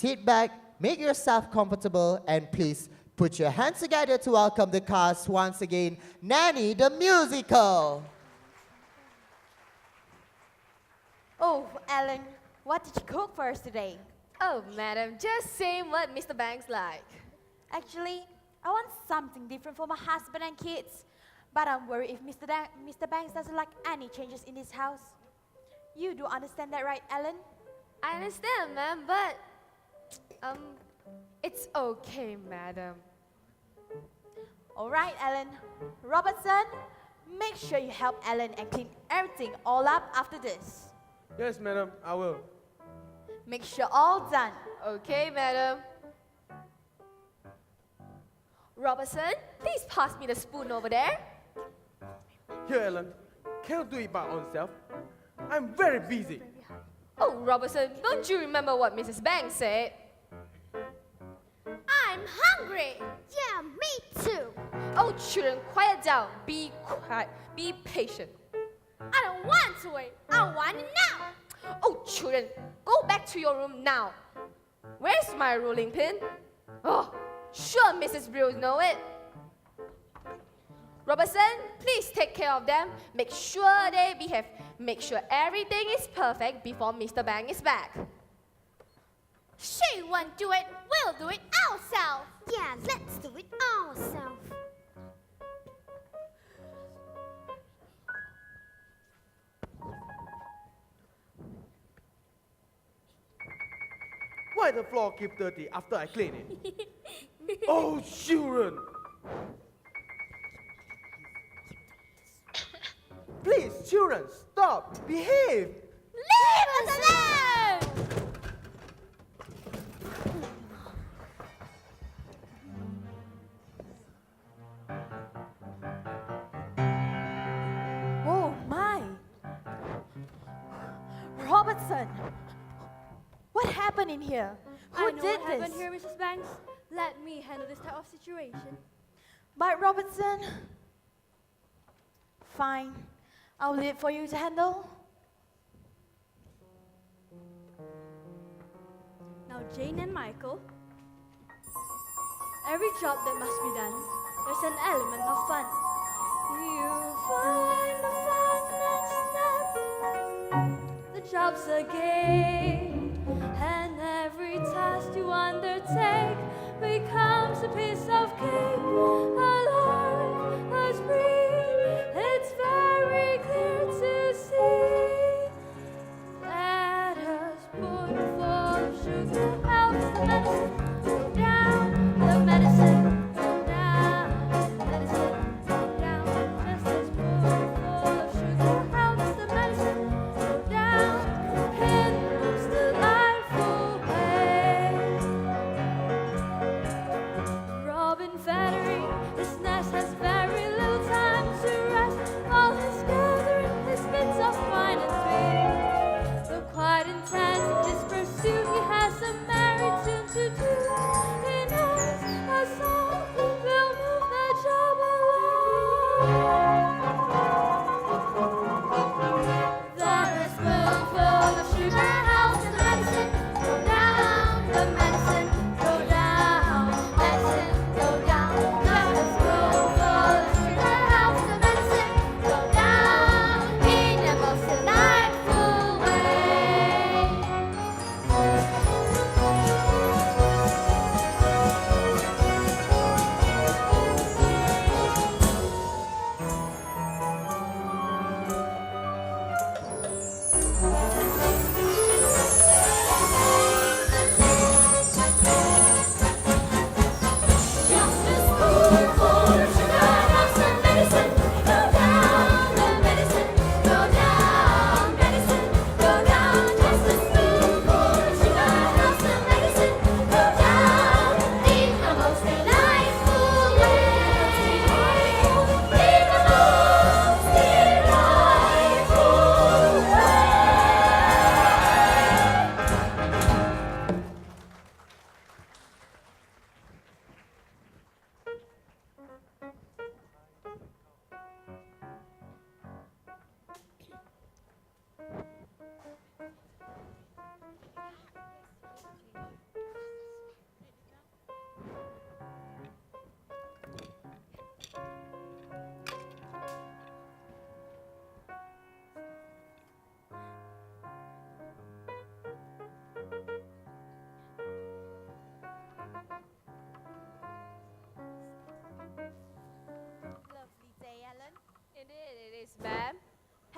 Sit back, make yourself comfortable, and please put your hands together to welcome the cast once again, Nanny the Musical. Oh, Ellen, what did you cook for us today? Oh, madam, just saying what Mr. Banks like. Actually, I want something different for my husband and kids. But I'm worried if Mr. Banks doesn't like any changes in this house. You do understand that, right, Ellen? I understand, ma'am, but it's okay, madam. All right, Ellen. Robertson, make sure you help Ellen and clean everything all up after this. Yes, madam, I will. Make sure all done. Okay, madam. Robertson, please pass me the spoon over there. Here, Ellen. Cannot do it by oneself. I'm very busy. Oh, Robertson, don't you remember what Mrs. Banks said? I'm hungry. Yeah, me too. Oh, children, quiet down. Be quiet. Be patient. I don't want to wait. I want it now. Oh, children, go back to your room now. Where's my rolling pin? Oh, sure Mrs. Brill know it. Robertson, please take care of them. Make sure they behave. Make sure everything is perfect before Mr. Bang is back. She won't do it. We'll do it ourselves. Yeah, let's do it ourselves. Why the floor keep dirty after I clean it? Oh, children! Please, children, stop! Behave! Leave us alone! Oh, my. Robertson, what happened in here? Who I know did what this? happened here, Mrs. Banks. Let me handle this type of situation. But Robertson, fine. I'll leave it for you to handle. Now, Jane and Michael, every job that must be done, there's an element of fun. You find the fun and snap. The job's a game, and every task you undertake becomes a piece of cake. Alive, let's breathe. It's very clear to see that a spoonful of sugar helps the medicine go down. The medicine go down. Medicine go down. Just a spoonful of sugar helps the medicine go down in the most delightful way. Robin feathering his nest has very little time to rest while he's gathering his bits of wine and three. Though quite intense in his pursuit, he has a merry tune to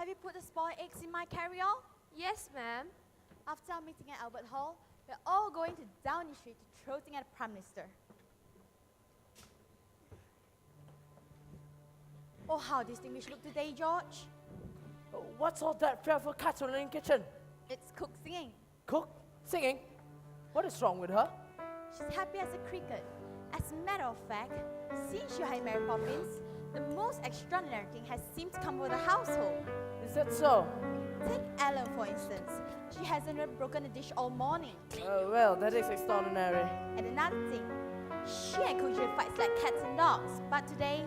have you put the spoiled eggs in my carry-on? Yes, ma'am. After our meeting at Albert Hall, we're all going to Downing Street to throw things at the Prime Minister. Oh, how distinguished look today, George. What's all that fearful cattle in the kitchen? It's Cook singing. Cook? Singing? What is wrong with her? She's happy as a cricket. As a matter of fact, since you had Mary Poppins, the most extraordinary thing has seemed to come over the household. Is that so? Take Ellen, for instance. She hasn't broken a dish all morning. Oh, well, that is extraordinary. And another thing, she and Coach fights like cats and dogs, but today,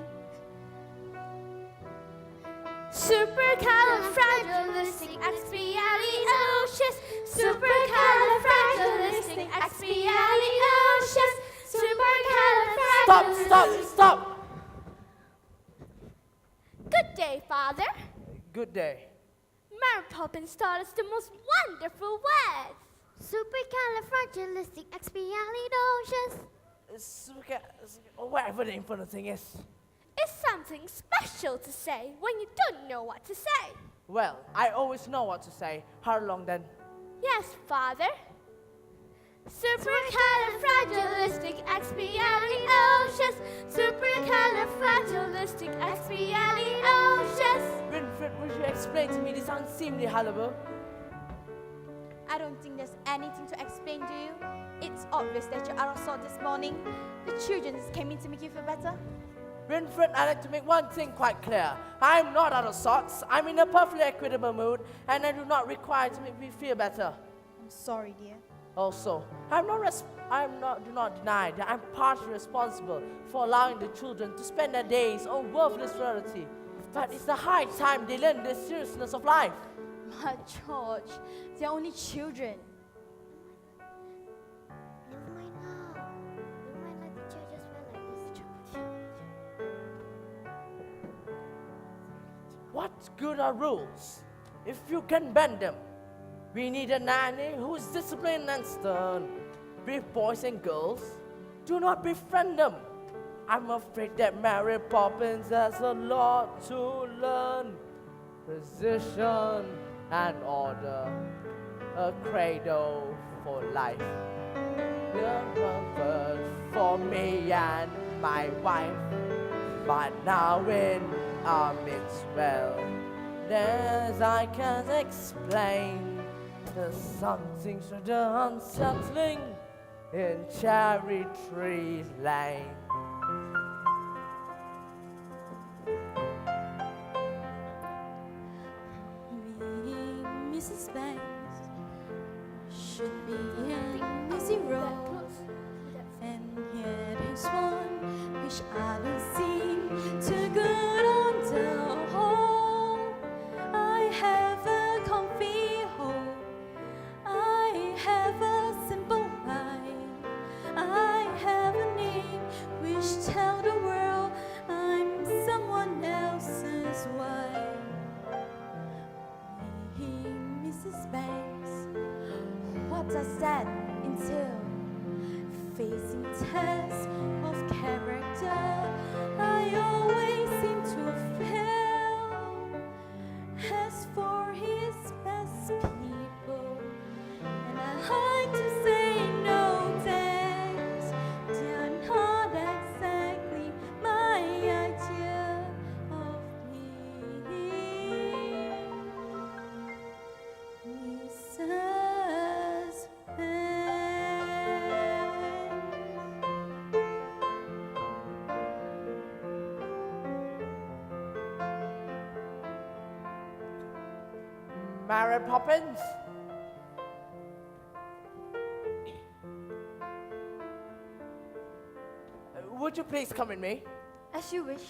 Supercalifragilisticexpialidocious. Supercalifragilisticexpialidocious. Stop, Supercalifragilistic. stop, stop! Good day, Father. Good day. Mary Poppins taught us the most wonderful words. Supercalifragilisticexpialidocious. Whatever the infernal thing is. It's something special to say when you don't know what to say. Well, I always know what to say. How long then? Yes, Father. Supercalifragilisticexpialidocious. Supercalifragilisticexpialidocious. Winfred, would you explain to me this unseemly hullabaloo? I don't think there's anything to explain to you. It's obvious that you're out of sort this morning. The children just came in to make you feel better. Winfred, I'd like to make one thing quite clear. I'm not out of sorts. I'm in a perfectly equitable mood, and I do not require to make me feel better. I'm sorry, dear. Also, do not deny that I'm partially responsible for allowing the children to spend their days on worthless frivolity. But it's the high time they learn the seriousness of life. But George, they're only children. Never mind now. Never mind, let the teacher just went like this. What good are rules if you can bend them? We need a nanny who is disciplined and stern. With boys and girls, do not befriend them. I'm afraid that Mary Poppins has a lot to learn. Precision and order, a cradle for life. The comfort for me and my wife. But now in our midst, well, as I can't explain, there's something rather unsettling in Cherry Tree Lane. Mrs. Banks should be an easy road, and yet it's one which I don't seem too good on the whole. I have a comfy home, I have a simple mind, I have a name which tell the world I'm someone else's wife. Mrs. Banks, what does that entail? Facing tests of character, I always seem to fail. As for his best people, and I like to say no thanks, they're not exactly my idea of Mrs. Mary Poppins? Would you please come with me? As you wish.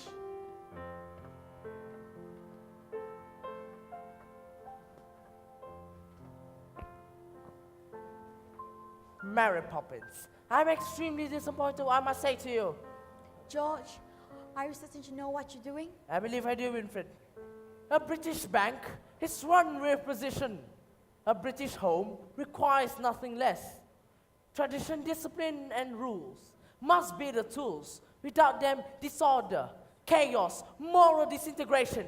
Mary Poppins, I'm extremely disappointed, I must say to you. George, are you certain you know what you're doing? I believe I do, Winfred. A British bank is run with precision. A British home requires nothing less. Tradition, discipline, and rules must be the tools. Without them, disorder, chaos, moral disintegration,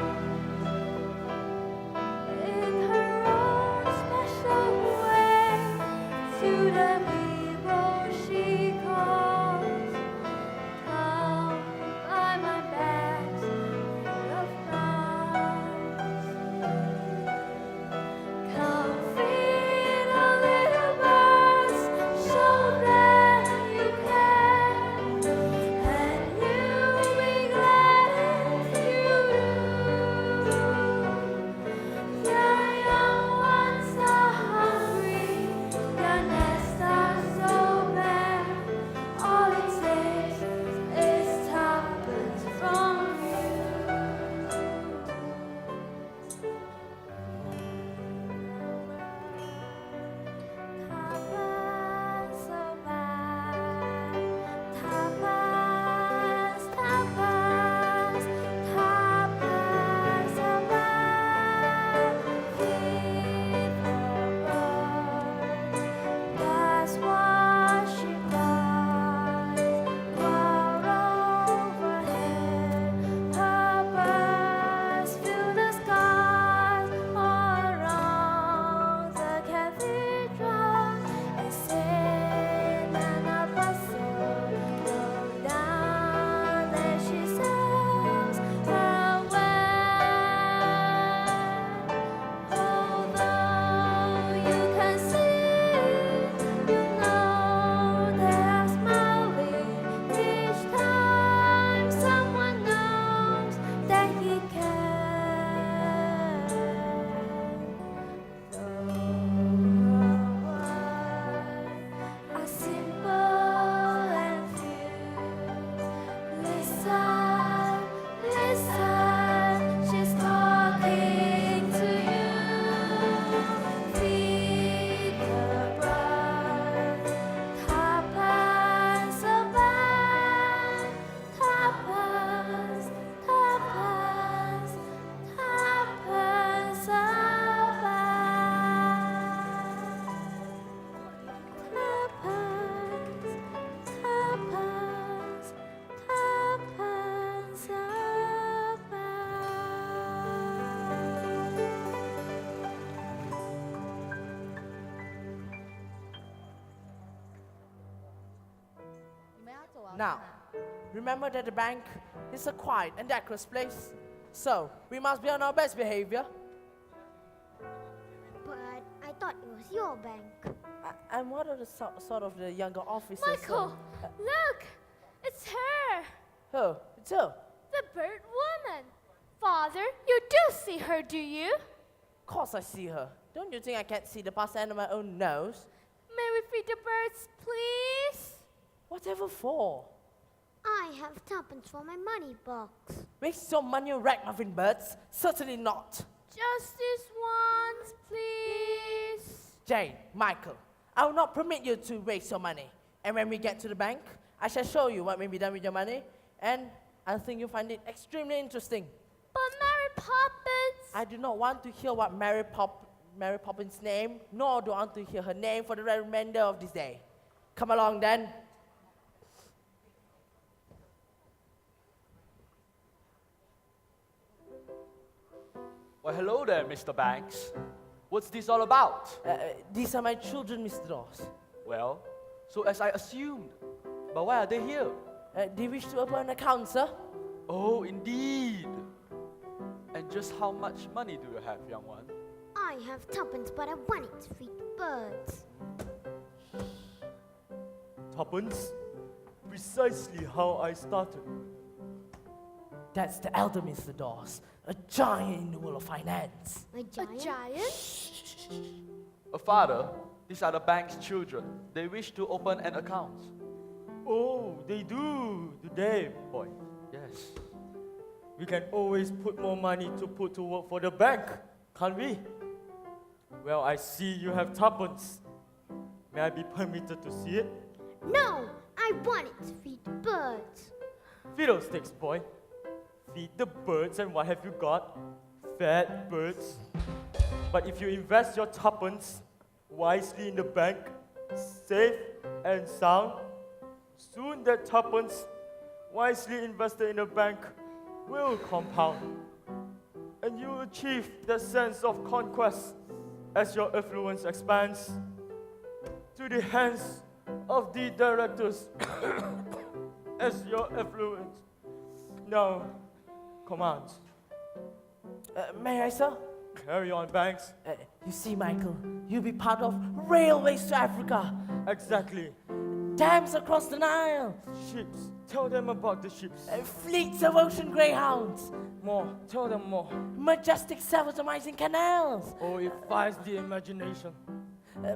Now, remember that the bank is a quiet and decorous place, so we must be on our best behavior. But I thought it was your bank. I'm one of the sort of the younger officers. Michael, look! It's her! Oh, it's her. The bird woman! Father, you do see her, do you? Of course I see her. Don't you think I can't see the past end of my own nose? May we feed the birds, please? Whatever for? I have tuppence for my money box. Waste your money on ragamuffin birds? Certainly not. Just this once, please. Jane, Michael, I will not permit you to waste your money. And when we get to the bank, I shall show you what may be done with your money, and I think you'll find it extremely interesting. But Mary Poppins! I do not want to hear what Mary Poppins' name, nor do I want to hear her name for the remainder of this day. Come along then. Well, hello there, Mr. Banks. What's this all about? These are my children, Mr. Dawes. Well, so as I assumed. But why are they here? They wish to open an account, sir. Oh, indeed. And just how much money do you have, young one? I have tuppence, but I want it to feed birds. Tuppence? Precisely how I started. That's the elder Mr. Dawes, a giant in the world of finance. A giant? A giant? Father, these are the bank's children. They wish to open an account. Oh, they do they, boy? Yes. We can always put more money to put to work for the bank, can't we? Well, I see you have tuppence. May I be permitted to see it? No, I want it to feed birds. Fiddlesticks, boy. Feed the birds, and what have you got? Fat birds. But if you invest your tuppence wisely in the bank, safe and sound, soon that tuppence wisely invested in the bank will compound. And you will achieve that sense of conquest as your affluence expands to the hands of the directors as your affluence now commands. May I, sir? Carry on, Banks. You see, Michael, you'll be part of railways to Africa, Exactly. dams across the Nile, Ships. Tell them about the ships. fleets of ocean greyhounds, More. Tell them more. majestic self-optimizing canals, Oh, it fires the imagination.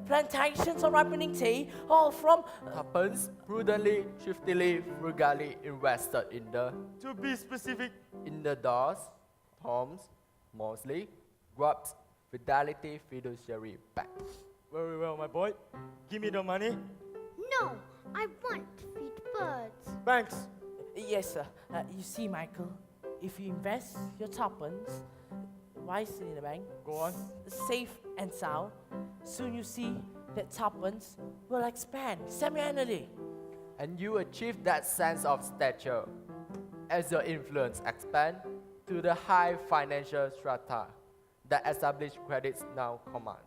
plantations of ripening tea, all from Tuppence prudently, shiftily, frugally invested To be specific, in the Dawes, Toms, Mosley, Grubbs, Fidelity Fiduciary Bank. very well, my boy. Give me the money. No, I want to feed birds. Banks. Yes, sir. You see, Michael, if you invest your tuppence wisely in the bank, Go on. safe and sound, soon you see that tuppence will expand semi-annually. And you achieve that sense of stature as your influence expand to the high financial strata that established credits now commands.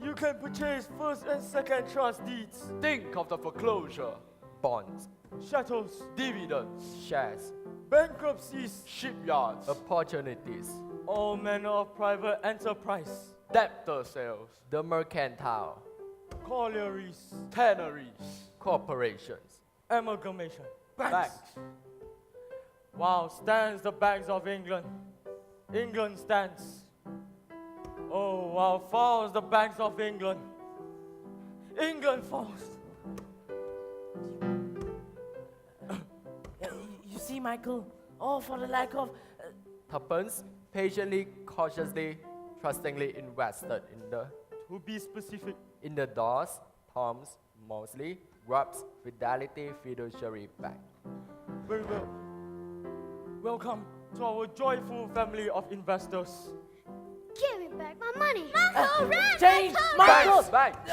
You can purchase first and second trust deeds, Think of the foreclosure, bonds, chateaus, dividends, shares, bankruptcies, shipyards, opportunities, all manner of private enterprise, debtor sales, the mercantile, collieries, tanneries, corporations, amalgamation. banks. Wow, stands the banks of England. England stands. Oh, wow, falls the banks of England. England falls. You see, Michael, all for the lack of Tuppence patiently, cautiously, trustingly invested To be specific, in the Dawes, Toms, Mosley, Grubbs, Fidelity Fiduciary Bank. very well. Welcome to our joyful family of investors. Give me back my money. Jane, Michael! Banks!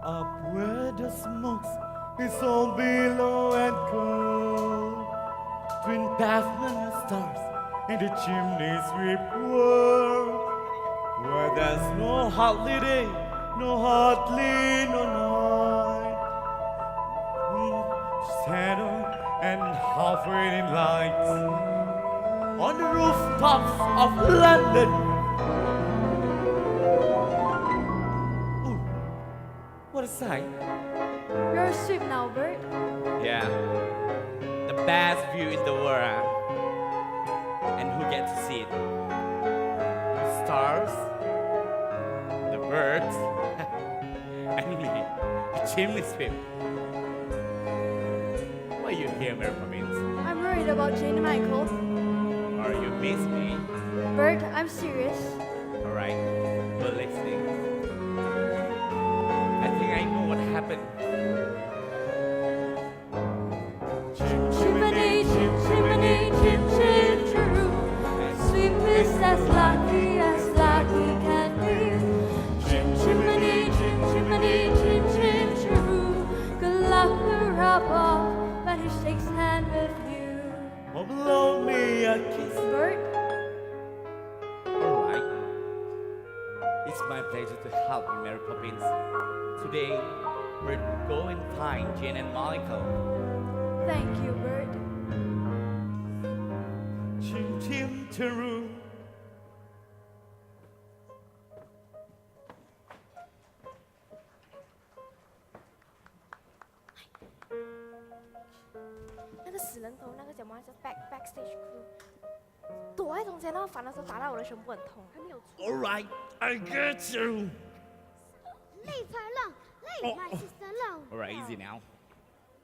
Up where the smokes is all below and cold. Twin pavement and stars in the chimney sweep world. Where there's no hardly day, no hardly no night. Shadow and half-radiant lights on the rooftops of London. Ooh, what a sight! You're asleep now, Bert. Yeah, the best view in the world. And who gets to see it? The stars, the birds, and me, the chimney sweep. Why are you here, Mary Poppins? I'm worried about Jane and Michael. Or you miss me? Bert, I'm serious. Alright, we're listening. I think I know what happened. Chimney, chimney, chim, chim, chiroo. Sleep is as lucky can be. Chimney, chimney, chim, chim, chiroo. Good luck will rub off when he shakes hand with you. Oh, blow me a kiss. Bert, Alright. It's my pleasure to help you, Mary Poppins. Today, we're going to find Jane and Michael. thank you, Bert. Chim chim chiroo. 那个死人头那个叫什么？叫 backstage crew。躲在中间，然后反的时候打到我的胸部很痛。还没有出。 Alright, I get you. Leave her alone. Leave my sister alone. Alright, easy now.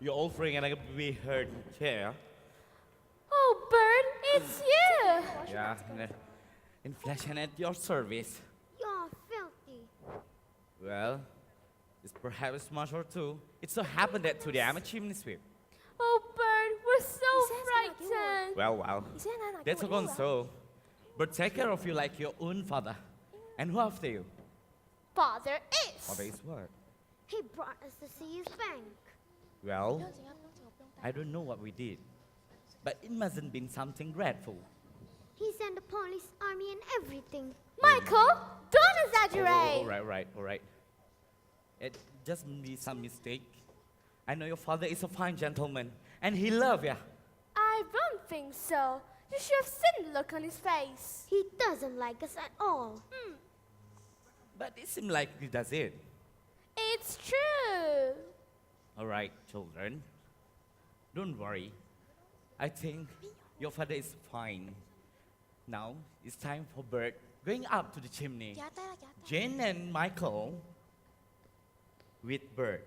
You're all free and I can be heard here. Oh, Bert, it's you. Yeah, in flesh and at your service. You're filthy. Well, it's perhaps much or two. It so happened that today I'm a chimney sweep. Oh, Bert, we're so 你现在是哪给我？ frightened. Well, 你现在拿哪给 that's 我 all 用 gone 啊？ so. But take care of you like your own father. And who after you? Father is. Father is what? He brought us to see his bank. Well, 不用紧啊，不用紧，我不用带。 I don't know what we did. But it mustn't been something dreadful. He sent the police, army, and everything. Michael, don't Oh, exaggerate. alright. It just be some mistake. I know your father is a fine gentleman. And he love ya. I don't think so. You should have seen the look on his face. He doesn't like us at all. But it seems like he does it. It's true. Alright, children. Don't worry. I think your father is fine. Now it's time for Bert going up to the chimney. 给他带了，给他带了。 Jane and Michael with Bert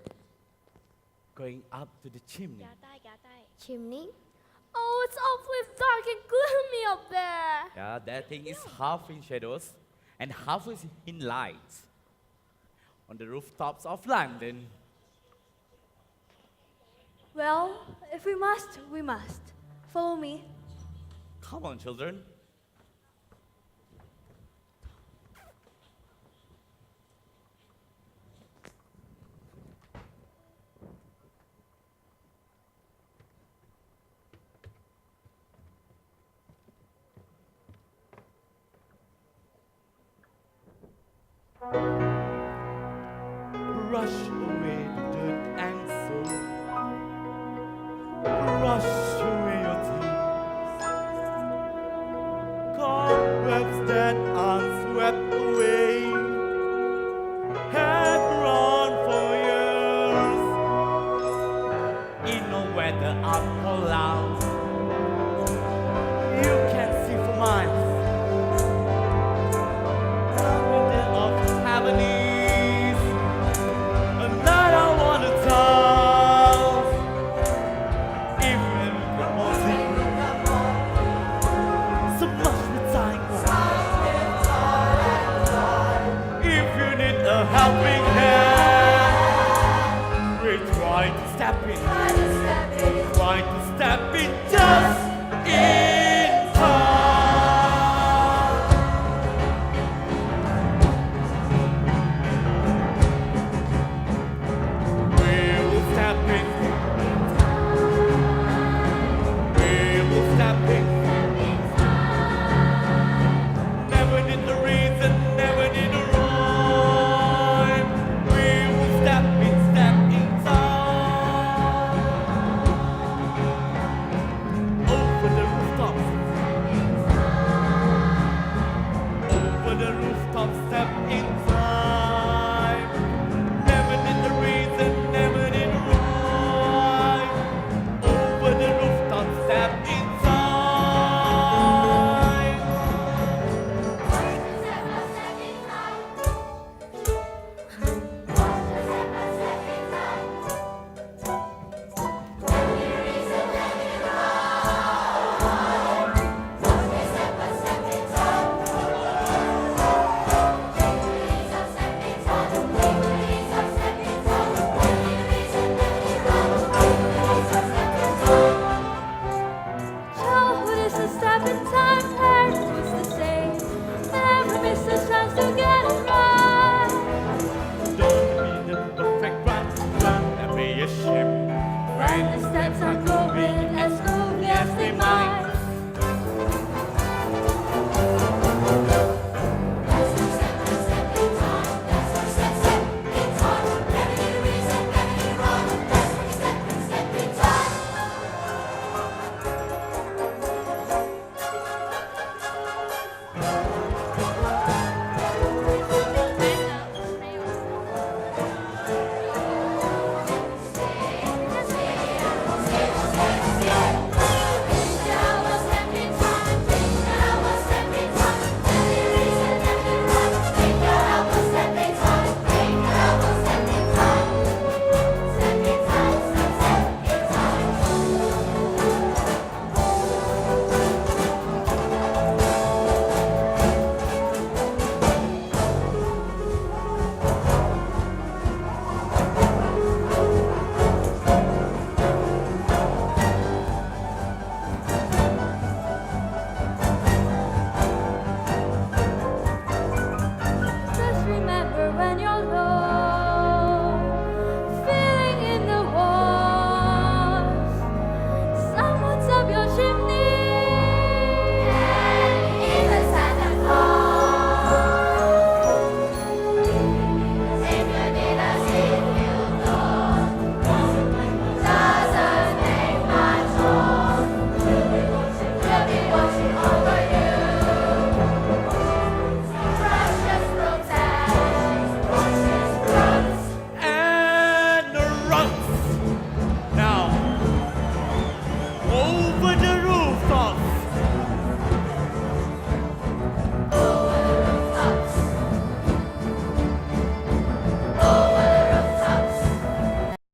going up to the chimney. 给他带，给他带。 Chimney? Oh, it's awfully dark and gloomy up there. Yeah, that thing is half in shadows and half is in lights. On the rooftops of London. Well, if we must, we must. Follow me. Come on, children. Rush